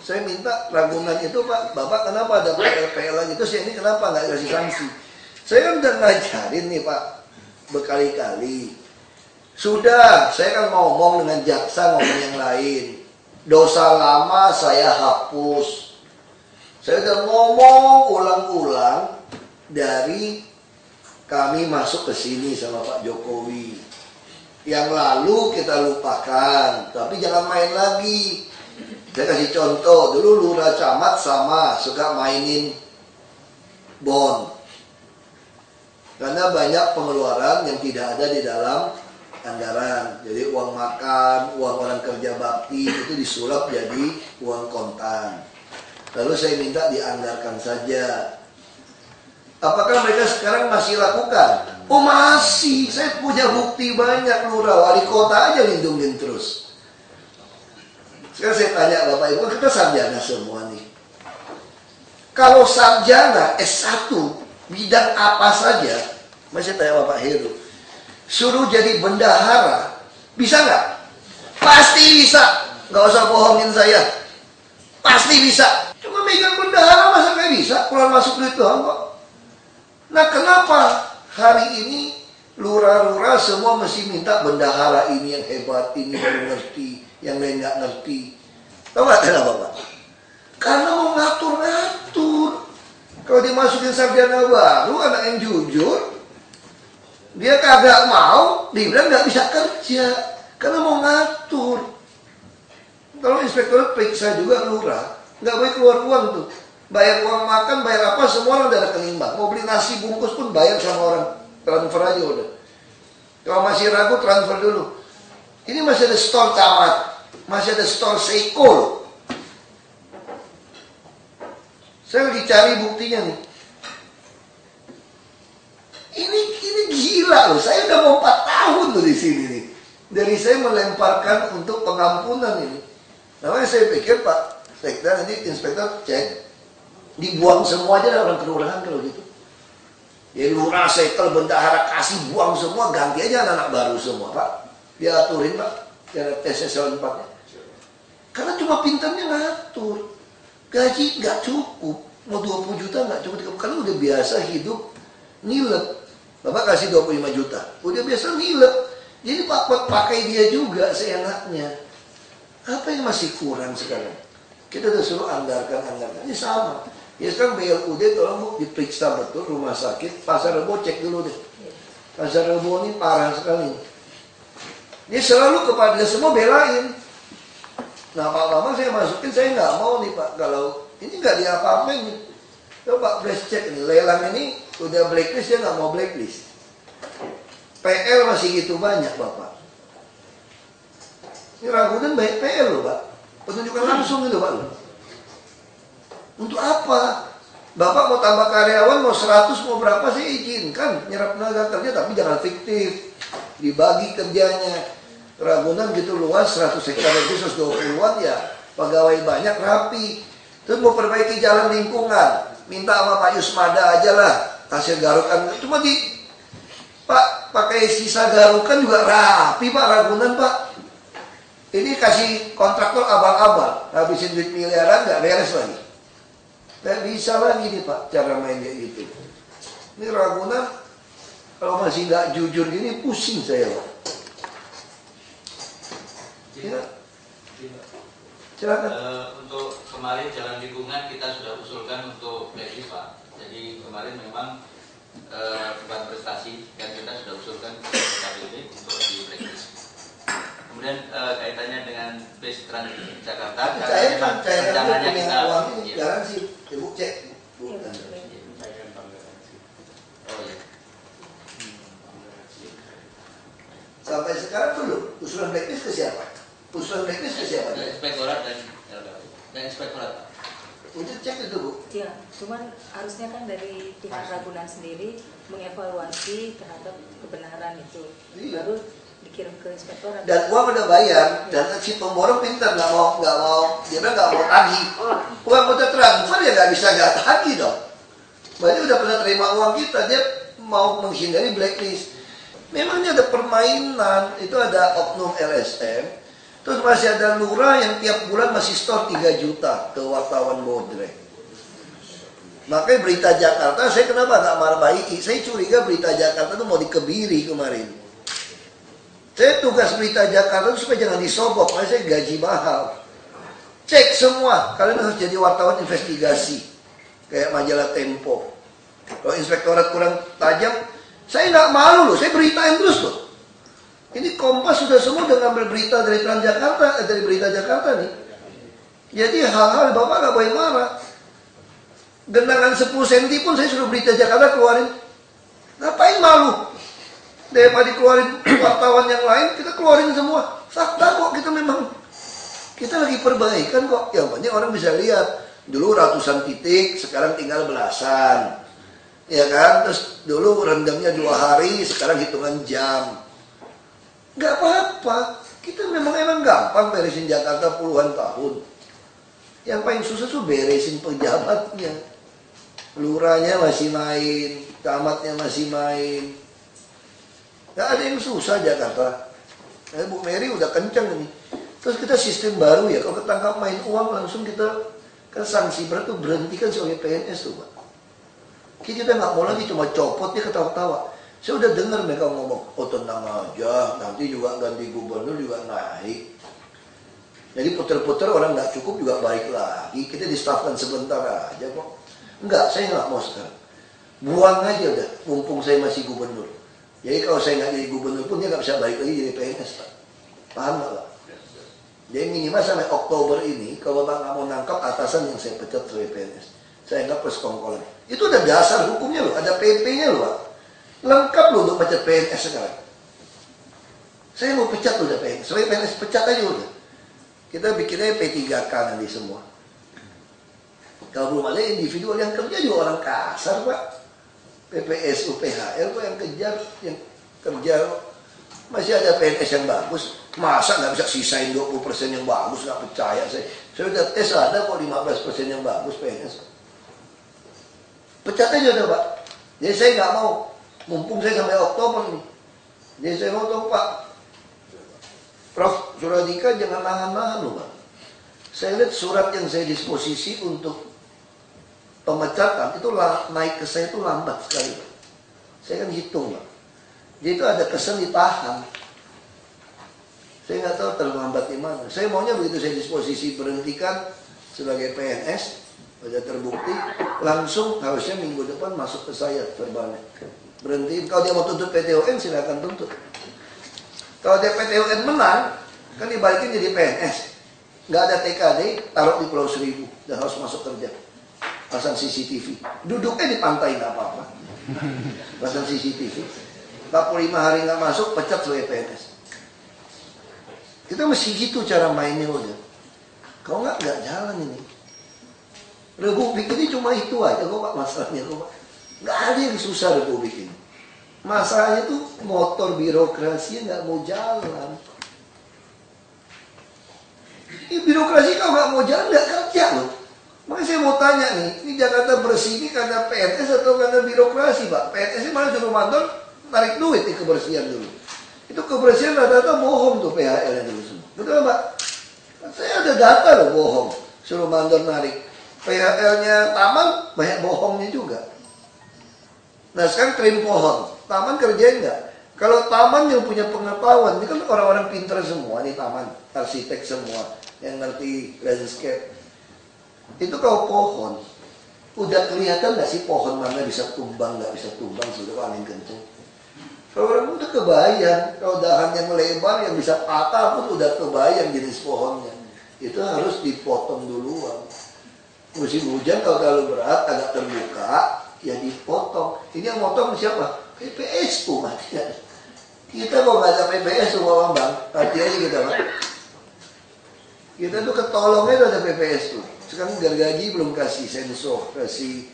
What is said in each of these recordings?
Saya minta Ragunan itu Pak, Bapak kenapa ada PL gitu sih, ini kenapa nggak dikasih sanksi? Saya kan udah ngajarin nih Pak, berkali-kali. Sudah, saya kan ngomong dengan jaksa, ngomong yang lain. Dosa lama saya hapus. Saya udah ngomong ulang-ulang dari kami masuk ke sini sama Pak Jokowi. Yang lalu kita lupakan, tapi jangan main lagi. Saya kasih contoh, dulu lurah camat sama suka mainin bon. Karena banyak pengeluaran yang tidak ada di dalam anggaran. Jadi uang makan, uang orang kerja bakti itu disulap jadi uang kontan. Lalu saya minta dianggarkan saja. Apakah mereka sekarang masih lakukan? Oh masih, saya punya bukti banyak lurah, wali kota aja lindungin terus. Sekarang saya tanya Bapak Ibu, kita sarjana semua nih. Kalau sarjana S1, bidang apa saja, masih tanya Bapak Heru, suruh jadi bendahara, bisa nggak? Pasti bisa, nggak usah bohongin saya. Pasti bisa. Cuma megang bendahara masa nggak bisa? Keluar masuk duit doang kok. Nah kenapa hari ini lurah-lurah semua mesti minta bendahara ini yang hebat, ini baru ngerti, yang lain nggak ngerti? Tahu nggak kenapa Pak? Karena mau ngatur-ngatur. Kalau dimasukin sarjana baru, anak yang jujur, dia kagak mau, dibilang nggak bisa kerja, karena mau ngatur. Kalau inspektor periksa juga lurah, nggak boleh keluar uang tuh. Bayar uang makan, bayar apa, semua orang udah ada kenimbang. Mau beli nasi bungkus pun bayar sama orang. Transfer aja udah. Kalau masih ragu, transfer dulu. Ini masih ada store camat. Masih ada store Seiko. Saya lagi cari buktinya nih. Ini gila loh. Saya udah mau 4 tahun loh di sini nih. Dari saya melemparkan untuk pengampunan ini. Namanya saya pikir Pak Sekda nanti inspektor cek. Dibuang semua aja orang kelurahan kalau gitu. Ya lurah, sekel, bendahara kasih buang semua, ganti aja anak-anak baru semua Pak. Diaturin Pak, cara TSS 4-nya. Karena cuma pintarnya ngatur. Gaji nggak cukup, mau 20 juta nggak cukup. Karena udah biasa hidup nilep. Bapak kasih 25 juta, udah biasa nilep. Jadi Pak pakai dia juga seenaknya. Apa yang masih kurang sekarang? Kita udah suruh anggarkan. Ini sama. Ya sekarang BLUD tolong Bu diperiksa betul rumah sakit Pasar Rebo, cek dulu deh. Pasar Rebo ini parah sekali. Dia selalu kepada semua belain. Nah Pak Bambang saya masukin, saya nggak mau nih Pak kalau ini nggak diapa-apain. Coba flash check ini, lelang ini udah blacklist, dia nggak mau blacklist. PL masih gitu banyak Bapak. Ini Ragunan banyak PL loh Pak. Penunjukan langsung itu Pak loh. Untuk apa? Bapak mau tambah karyawan, mau 100, mau berapa saya izinkan. Nyerap tenaga kerja, tapi jangan fiktif. Dibagi kerjanya. Ragunan gitu luas, 100 hektar itu 120-an ya. Pegawai banyak, rapi. Terus mau perbaiki jalan lingkungan. Minta sama Pak Yusmada aja lah. Hasil garukan. Cuma Pak, pakai sisa garukan juga rapi Pak, Ragunan Pak. Ini kasih kontraktor abal-abal. Habisin duit miliaran, nggak beres lagi. Tidak bisa lagi nih Pak cara main kayak gitu. Ini Ragunan kalau masih nggak jujur gini pusing saya Pak. Ya. Silakan. Untuk kemarin jalan lingkungan kita sudah usulkan untuk blacklist Pak. Jadi kemarin memang bukan prestasi dan kita sudah usulkan ke KPD untuk di blacklist. Kemudian kaitannya dengan bus Transjakarta, rencananya kita garansi, Ibu cek. Oh iya. Sampai sekarang belum. Usulan blacklist ke siapa? Usulan blacklist ke siapa? Inspektorat dan inspektorat. Untuk cek itu Bu. Iya, cuman harusnya kan dari pihak Ragunan sendiri mengevaluasi terhadap kebenaran itu. Iya. Baru dikirim ke inspektorat. Dan uang udah bayar, dan si pemborong pintar nggak mau, dia bilang nggak mau tagih. Uang udah transfer ya nggak tagih dong. Berarti udah pernah terima uang kita, dia mau menghindari blacklist. Memangnya ada permainan, itu ada oknum LSM, Terus masih ada lurah yang tiap bulan masih store 3 juta ke wartawan bodrek. Makanya berita Jakarta, saya kenapa nggak marah-baiki? Saya curiga berita Jakarta itu mau dikebiri kemarin. Saya tugas berita Jakarta itu supaya jangan disobok, makanya saya gaji mahal. Cek semua, kalian harus jadi wartawan investigasi. Kayak majalah Tempo. Kalau inspektorat kurang tajam, saya nggak malu loh, saya beritain terus loh. Ini Kompas sudah semua udah ngambil berita dari Transjakarta, dari berita Jakarta nih. Jadi hal-hal Bapak nggak boleh marah. Genangan 10 cm pun saya suruh berita Jakarta keluarin. Ngapain malu? Daripada dikeluarin wartawan yang lain, kita keluarin semua. Fakta kok, kita memang kita lagi perbaikan kok. Yang penting orang bisa lihat. Dulu ratusan titik, sekarang tinggal belasan. Ya kan? Terus dulu rendamnya 2 hari, sekarang hitungan jam. Gak apa-apa. Kita memang gampang beresin Jakarta puluhan tahun. Yang paling susah tuh beresin pejabatnya. Lurahnya masih main, camatnya masih main. Gak ada yang susah Jakarta. Bu Mary udah kenceng nih. Terus kita sistem baru ya, kalau ketangkap main uang langsung kita kan sanksi berat tuh berhentikan sebagai PNS tuh Pak. Kita nggak mau lagi cuma copot dia ketawa-tawa. Saya udah dengar mereka ngomong, oh tenang aja, nanti juga ganti gubernur juga naik. Jadi puter-puter orang nggak cukup juga balik lagi. Kita di-staffkan sebentar aja kok. Enggak, saya nggak mau sekarang. Buang aja udah, mumpung saya masih gubernur. Jadi kalau saya nggak jadi gubernur pun dia nggak bisa balik lagi jadi PNS Pak. Paham nggak Pak? Jadi minimal sampai Oktober ini, kalau Bapak nggak mau nangkap atasan yang saya pecat sebagai PNS, saya nggak persekongkolan. Itu udah dasar hukumnya loh, ada PP-nya loh Pak. Lengkap loh untuk pecat PNS sekarang. Saya mau pecat loh udah PNS, sebagai PNS pecat aja udah. Kita bikinnya P3K nanti semua. Kalau belum ada individual yang kerja juga orang kasar Pak. PPS, UPHL kok yang kejar, yang kerja masih ada PNS yang bagus. Masa nggak bisa sisain 20% yang bagus, nggak percaya saya. Saya udah tes ada kok 15% yang bagus PNS. Pecat aja udah Pak. Jadi saya nggak mau, mumpung saya sampai Oktober nih. Jadi saya mau tahu Pak, Prof. Suradika jangan nahan-nahan loh Pak. Saya lihat surat yang saya disposisi untuk pemecatan itu naik ke saya itu lambat sekali Pak. Saya kan hitung Pak. Jadi itu ada kesan ditahan. Saya nggak tahu terlambat di mana. Saya maunya begitu saya disposisi berhentikan sebagai PNS, sudah terbukti, langsung harusnya minggu depan masuk ke saya verbalnya. Berhentiin. Kalau dia mau tuntut PTUN silakan tuntut. Kalau dia PTUN menang, kan dibalikin jadi PNS. Nggak ada TKD, taruh di Pulau Seribu dan harus masuk kerja. Pasang CCTV. Duduknya di pantai nggak apa-apa. Pasang CCTV. 45 hari nggak masuk, pecat sebagai PNS. Kita mesti gitu cara mainnya udah. Kalau nggak jalan ini. Republik ini cuma itu aja kok Pak masalahnya kok Pak. Nggak ada yang susah Republik ini. Masalahnya tuh motor birokrasi nggak mau jalan. Ini birokrasi kalau nggak mau jalan nggak kerja loh. Makanya saya mau tanya nih, ini Jakarta bersih ini karena PNS atau karena birokrasi Pak? PNS ini malah suruh mantor tarik duit di kebersihan dulu. Itu kebersihan rata-rata bohong tuh PHL-nya dulu semua. Betul Pak? Saya ada data loh bohong. Suruh mandor narik. PHL-nya taman banyak bohongnya juga. Nah sekarang klaim pohon. Taman kerjain nggak? Kalau taman yang punya pengetahuan, ini kan orang-orang pintar semua nih taman. Arsitek semua yang ngerti landscape. Itu kalau pohon, udah kelihatan nggak sih pohon mana bisa tumbang, nggak bisa tumbang sudah angin kenceng. Kalau orang udah kebayang, kalau dahan yang lebar yang bisa patah pun udah kebayang jenis pohonnya. Itu harus dipotong duluan. Musim hujan kalau terlalu berat, agak terbuka, ya dipotong. Ini yang potong siapa? PPS tuh mati. Kita kalau nggak ada PPS tuh Bang, hati aja kita Pak. Kita tuh ketolongnya tuh ada PPS tuh. Sekarang gergaji belum kasih sensor, kasih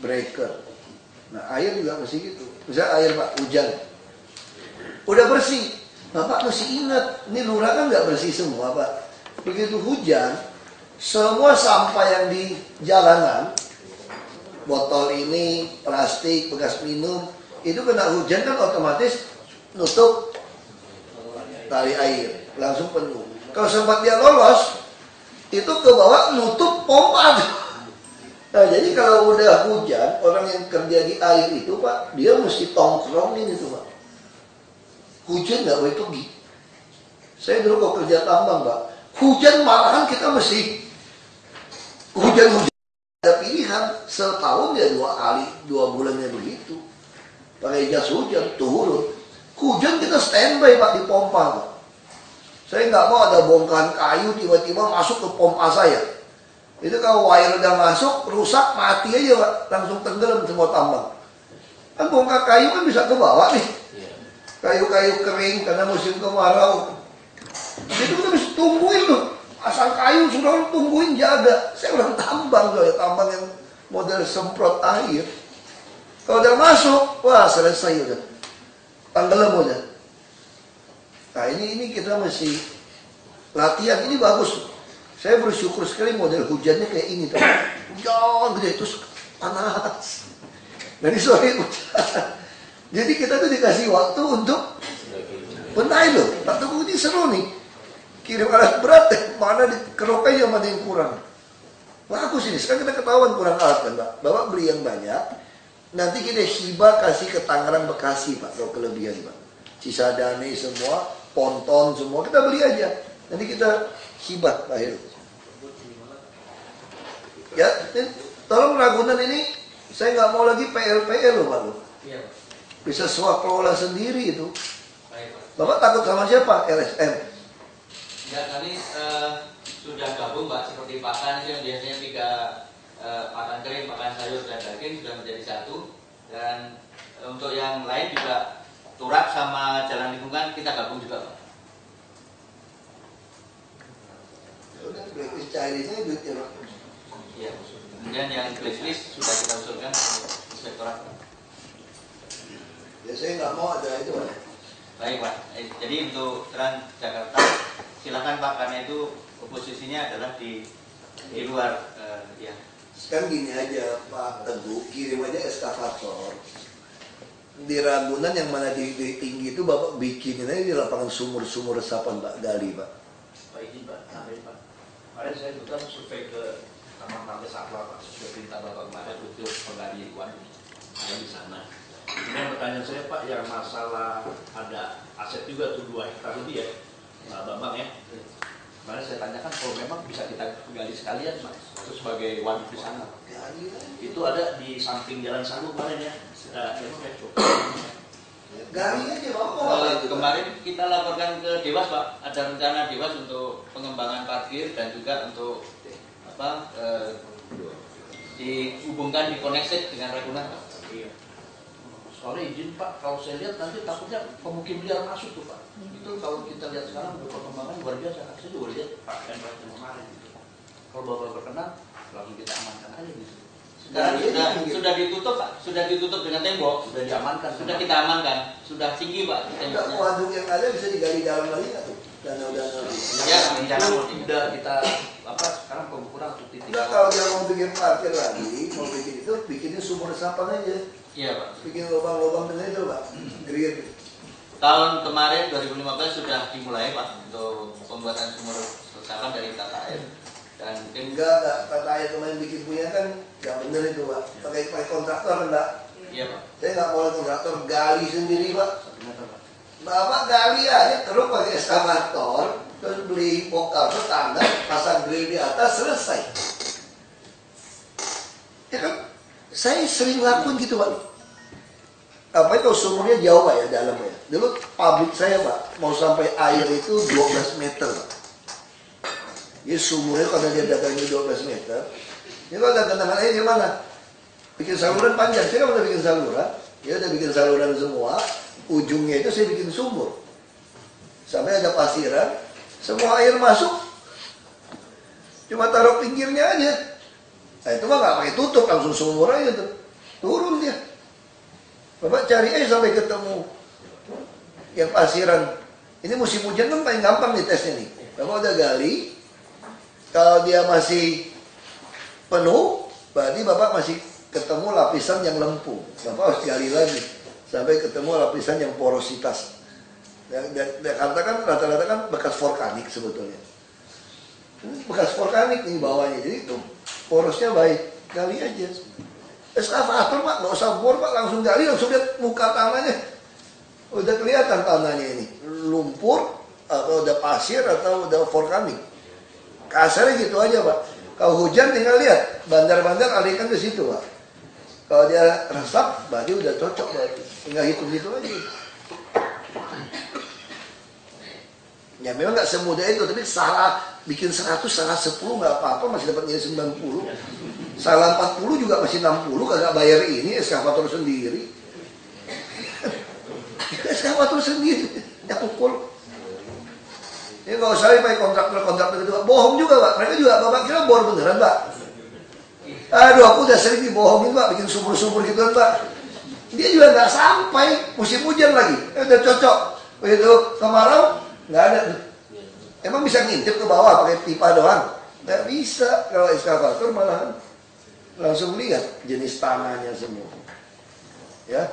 breaker. Nah air juga mesti gitu. Misalnya air Pak, hujan. Udah bersih. Bapak mesti ingat, ini lurah kan nggak bersih semua Pak. Begitu hujan, semua sampah yang di jalanan, botol ini, plastik, bekas minum, itu kena hujan kan otomatis nutup tali air, langsung penuh. Kalau sempat dia lolos, itu ke bawah nutup pompa. Nah, jadi kalau udah hujan, orang yang kerja di air itu Pak, dia mesti tongkrongin itu Pak. Hujan nggak boleh pergi. Saya dulu kalau kerja tambang Pak, hujan malahan kita mesti hujan ada pilihan, setahun ya 2 kali, 2 bulannya begitu. Pakai jas hujan, turun. Hujan kita standby Pak di pompa Pak. Saya nggak mau ada bongkahan kayu tiba-tiba masuk ke pompa saya. Itu kalau wire udah masuk, rusak, mati aja Pak. Langsung tenggelam semua tambang. Kan bongkar kayu kan bisa ke bawah nih. Kayu-kayu kering karena musim kemarau. Itu kita bisa tungguin tuh. Pasang kayu sudah tungguin jaga. Saya udah tambang loh ya, tambang yang model semprot air. Kalau udah masuk, wah selesai udah. Tenggelam udah. Nah ini kita mesti latihan, ini bagus. Saya bersyukur sekali model hujannya kayak ini tuh. Hujan gede terus panas. Dari sore hujan. Jadi kita tuh dikasih waktu untuk benahi loh. Tak tunggu ini seru nih. Kirim alat berat mana dikerok aja mana yang kurang. Bagus ini. Sekarang kita ketahuan kurang alat kan Pak. Bapak beli yang banyak. Nanti kita hibah kasih ke Tangerang Bekasi Pak. Kalau kelebihan Pak. Cisadane semua, ponton semua kita beli aja. Nanti kita hibah Pak Heru. Ya, tolong Ragunan ini saya nggak mau lagi PL loh Pak. Iya. Bisa kelola sendiri itu. Baik, Pak. Bapak takut sama siapa? LSM. Ya, kami sudah gabung Pak, seperti pakan yang biasanya 3 pakan kering, pakan sayur dan daging sudah menjadi 1. Dan untuk yang lain juga turap sama jalan lingkungan kita gabung juga Pak. Udah blacklist cairnya duitnya Pak. Iya. Kemudian yang blacklist sudah kita usulkan inspektorat. Ya saya nggak mau ada itu Pak. Baik Pak. Jadi untuk Transjakarta silakan Pak, karena itu posisinya adalah di luar ya. Sekarang gini aja Pak Teguh, kirim aja eskavator. Di Ragunan yang mana di tinggi itu Bapak bikinin aja di lapangan sumur-sumur resapan Pak, gali Pak. Pak izin Pak, nambahin Pak. Kemarin saya kebetulan survei ke Taman Marga Satwa Pak, sesuai perintah Bapak kemarin untuk penggali waduk yang di sana. Kemudian pertanyaan saya Pak, yang masalah ada aset juga tuh 2 hektar lebih ya, Pak Bambang ya. Kemarin saya tanyakan kalau memang bisa kita gali sekalian Pak, itu sebagai waduk di sana. Itu ada di samping Jalan Sagu kemarin ya. Gali aja Bapak. Kemarin kita laporkan ke Dewas Pak, ada rencana Dewas untuk pengembangan parkir dan juga untuk dihubungkan, dikoneksi dengan Ragunan Pak. Iya. Soalnya izin Pak, kalau saya lihat nanti takutnya pemukim liar masuk tuh Pak. Itu kalau kita lihat sekarang perkembangan luar biasa. Saya juga lihat Pak Pemprov kemarin gitu. Kalau Bapak berkenan, langsung kita amankan aja gitu. Sekarang sudah ditutup Pak, sudah ditutup dengan tembok, Sudah diamankan. sudah kita amankan, sudah tinggi Pak Enggak, temboknya. waduk yang ada bisa digali dalam lagi nggak tuh? Danau-danau. Ya, Rencana udah kita sekarang pengukuran untuk titik. Enggak, kalau dia mau bikin parkir lagi, mau bikin itu, bikinnya sumur resapan aja. Iya Pak. Bikin lubang-lubang dengan itu Pak, grid. Tahun kemarin 2015 sudah dimulai Pak untuk pembuatan sumur resapan dari tata air. Dan mungkin Enggak, kata ayah kemarin bikin punya kan nggak bener itu Pak. Pakai kontraktor kan Pak. iya Pak. Saya nggak mau kontraktor, gali sendiri Pak. 1 meter Pak. Bapak gali aja, terus pakai eskavator, terus beli bongkar tanah, pasang grill di atas, selesai. Ya kan? Saya sering lakuin gitu Pak. Apa itu sumurnya jauh Pak ya, dalam ya. Dulu pabrik saya Pak, mau sampai air itu 12 meter Pak. Jadi sumurnya kalau dia datangnya 12 meter, ini kalau ada genangan air gimana? Bikin saluran panjang, saya kan udah bikin saluran, ya udah bikin saluran semua, ujungnya itu saya bikin sumur. Sampai ada pasiran, semua air masuk, cuma taruh pinggirnya aja. Nah itu mah nggak pakai tutup, langsung sumur aja tuh, turun dia. Bapak cari aja sampai ketemu yang pasiran. Ini musim hujan kan paling gampang nih tesnya nih. Bapak udah gali, kalau dia masih penuh, berarti Bapak masih ketemu lapisan yang lempung. Bapak harus gali lagi sampai ketemu lapisan yang porositas. Jakarta kan rata-rata kan bekas vulkanik sebetulnya. Ini bekas vulkanik nih bawahnya, jadi itu porosnya baik, gali aja. Eskavator pak, nggak usah bor pak, langsung gali, langsung lihat muka tanahnya. Udah kelihatan tanahnya ini, lumpur, atau udah pasir, atau udah vulkanik. Kasarnya gitu aja pak. Kalau hujan tinggal lihat, bandar-bandar alihkan ke situ pak. Kalau dia resap, berarti udah cocok berarti. Tinggal hitung gitu aja. Ya memang nggak semudah itu, tapi salah bikin 100, salah 10 nggak apa-apa, masih dapat nilai 90. Salah 40 juga masih 60, kagak bayar ini eskavator sendiri. Eskavator sendiri yang ukur. Ini nggak usah pakai kontraktor itu, bohong juga pak. Mereka juga bapak kira bor beneran pak. Aduh aku udah sering dibohongin pak, bikin sumur-sumur gitu kan pak. Dia juga nggak sampai musim hujan lagi, udah cocok. Begitu kemarau nggak ada. Emang bisa ngintip ke bawah pakai pipa doang? Nggak bisa. Kalau eskavator malahan langsung lihat jenis tanahnya semua. Ya.